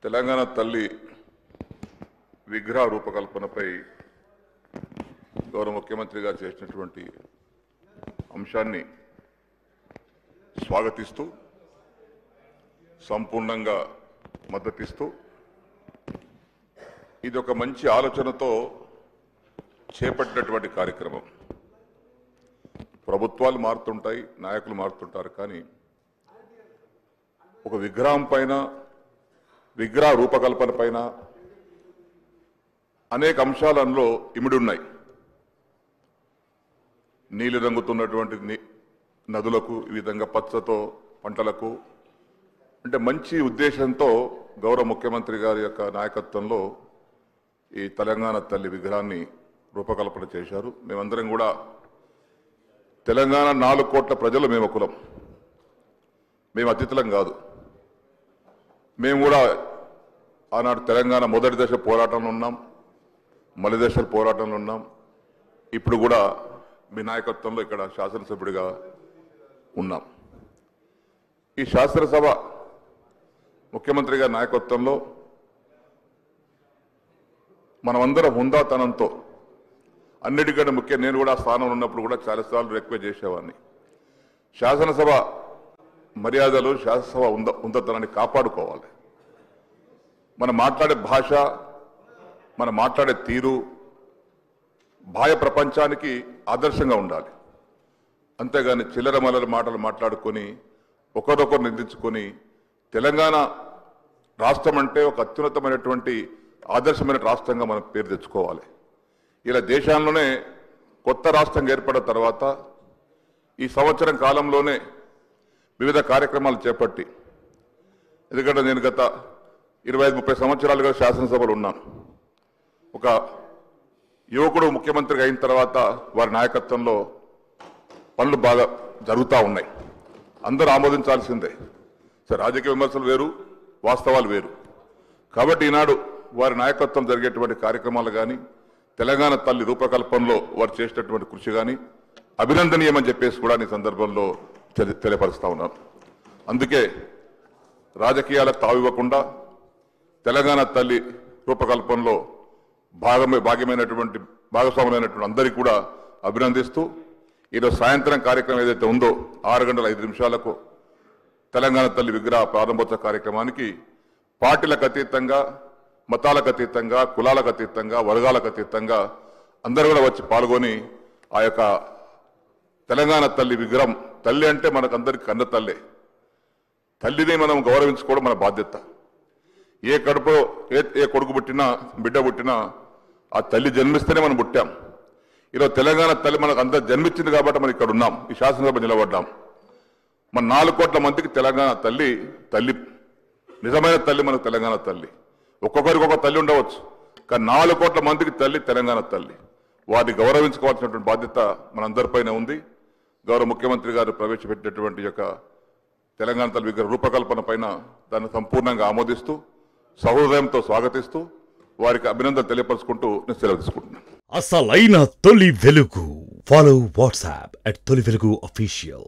తెలంగాణ తల్లి విగ్రహ రూపకల్పనపై గౌరవ ముఖ్యమంత్రి గారు చేసినటువంటి అంశాన్ని స్వాగతిస్తూ సంపూర్ణంగా మద్దతిస్తూ ఇది ఒక మంచి ఆలోచనతో చేపట్టినటువంటి కార్యక్రమం. ప్రభుత్వాలు మారుతుంటాయి, నాయకులు మారుతుంటారు, కానీ ఒక విగ్రహం పైన విగ్రహ రూపకల్పన పైన అనేక అంశాలు అందులో ఇమిడి ఉన్నాయి. నీలి రంగుతున్నటువంటి నదులకు ఈ విధంగా పచ్చతో పంటలకు అంటే మంచి ఉద్దేశంతో గౌరవ ముఖ్యమంత్రి గారి యొక్క నాయకత్వంలో ఈ తెలంగాణ తల్లి విగ్రహాన్ని రూపకల్పన చేశారు. మేమందరం కూడా తెలంగాణ 4 కోట్ల ప్రజలు మేము కులం, మేము అతిథులం కాదు. మేము కూడా ఆనాడు తెలంగాణ మొదటి దశ పోరాటంలో ఉన్నాం, మలి దశల పోరాటంలో ఉన్నాం. ఇప్పుడు కూడా మీ నాయకత్వంలో ఇక్కడ శాసనసభ్యుడిగా ఉన్నాం. ఈ శాసనసభ ముఖ్యమంత్రి గారి నాయకత్వంలో మనమందరం హుందాతనంతో అన్నిటికంటే ముఖ్యం, నేను కూడా స్థానంలో ఉన్నప్పుడు కూడా చాలాసార్లు రిక్వెస్ట్ చేసేవాడిని, శాసనసభ మర్యాదలు శాసనసభ హుందాతనాన్ని కాపాడుకోవాలి. మనం మాట్లాడే భాష, మనం మాట్లాడే తీరు బాహ్య ప్రపంచానికి ఆదర్శంగా ఉండాలి. అంతేగాని చిల్లర మల్లర మాటలు మాట్లాడుకొని ఒకరొకరు నిందించుకొని తెలంగాణ రాష్ట్రం అంటే ఒక అత్యున్నతమైనటువంటి ఆదర్శమైన రాష్ట్రంగా మనం పేరు తెచ్చుకోవాలి. ఇలా దేశంలోనే కొత్త రాష్ట్రం ఏర్పడిన తర్వాత ఈ సంవత్సరం కాలంలోనే వివిధ కార్యక్రమాలు చేపట్టి, ఎందుకంటే నేను గత 25-30 సంవత్సరాలుగా శాసనసభలో ఉన్నాను. ఒక యువకుడు ముఖ్యమంత్రిగా అయిన తర్వాత వారి నాయకత్వంలో పనులు బాగా జరుగుతూ ఉన్నాయి. అందరూ ఆమోదించాల్సిందే. సరే, రాజకీయ విమర్శలు వేరు, వాస్తవాలు వేరు. కాబట్టి ఈనాడు వారి నాయకత్వం జరిగేటువంటి కార్యక్రమాలు కానీ, తెలంగాణ తల్లి రూపకల్పనలో వారు చేసినటువంటి కృషి కానీ అభినందనీయమని చెప్పేసి కూడా ఈ సందర్భంలో తెలియపరుస్తా ఉన్నాను. అందుకే రాజకీయాలకు తావివ్వకుండా తెలంగాణ తల్లి రూపకల్పనలో భాగస్వాములైనటువంటి అందరికీ కూడా అభినందిస్తూ ఈరోజు సాయంత్రం కార్యక్రమం ఏదైతే ఉందో 6:05 తెలంగాణ తల్లి విగ్రహ ప్రారంభోత్సవ కార్యక్రమానికి పార్టీలకు అతీతంగా, మతాలకు అతీతంగా, కులాలకు అతీతంగా, వర్గాలకు అతీతంగా అందరూ కూడా వచ్చి పాల్గొని ఆ యొక్క తెలంగాణ తల్లి విగ్రహం, తల్లి అంటే మనకందరికి కన్న తల్లే, తల్లిని మనం గౌరవించుకోవడం మన బాధ్యత. ఏ కడుపు ఏ కొడుకు పుట్టినా బిడ్డ పుట్టినా ఆ తల్లి జన్మిస్తేనే మనం పుట్టాం. ఈరోజు తెలంగాణ తల్లి మనకు అందరు జన్మించింది కాబట్టి మనం ఇక్కడ ఉన్నాం, ఈ శాసనసభ నిలబడ్డాం. మన 4 కోట్ల మందికి తెలంగాణ తల్లి నిజమైన తల్లి మనకు తెలంగాణ తల్లి. ఒక్కొక్కరికి ఒక తల్లి ఉండవచ్చు, కానీ 4 కోట్ల మందికి తల్లి తెలంగాణ తల్లి. వారిని గౌరవించుకోవాల్సినటువంటి బాధ్యత మనందరిపైన ఉంది. గౌరవ ముఖ్యమంత్రి గారు ప్రవేశపెట్టినటువంటి యొక్క తెలంగాణ తల్లి విగ్రహ రూపకల్పన పైన దాన్ని సంపూర్ణంగా ఆమోదిస్తూ సహృదయంతో స్వాగతిస్తూ వారికి అభినందనలు తెలియపరుచుకుంటూ నేను సెలవు తీసుకుంటున్నాను. అసలైన తొలి వెలుగు. ఫాలో వాట్సాప్ @తొలి వెలుగు official.